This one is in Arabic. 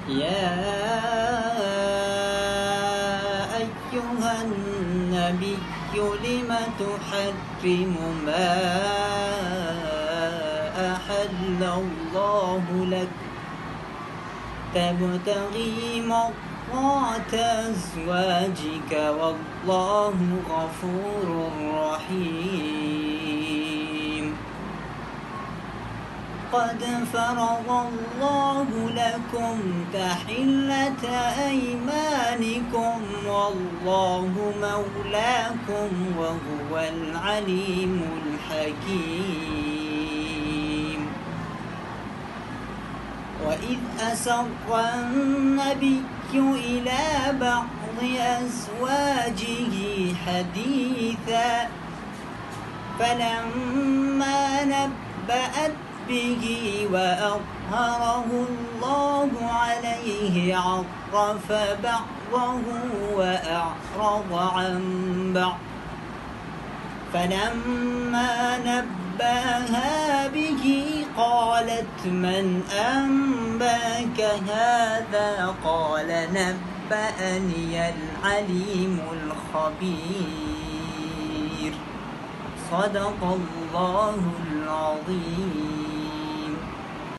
يا أيها النبي لم تحرم ما أحل الله لك تبتغي مرضات أزواجك والله غفور رحيم قد فرض الله لكم تحلة أيمانكم والله مولاكم وهو العليم الحكيم وإذ أسر النبي إلى بعض أزواجه حديثا فلما نبأت به وأظهره الله عليه عرف بعضه وأعرض عن بعض فلما نبأها به قالت من أنباك هذا قال نبأني العليم الخبير صدق الله العظيم.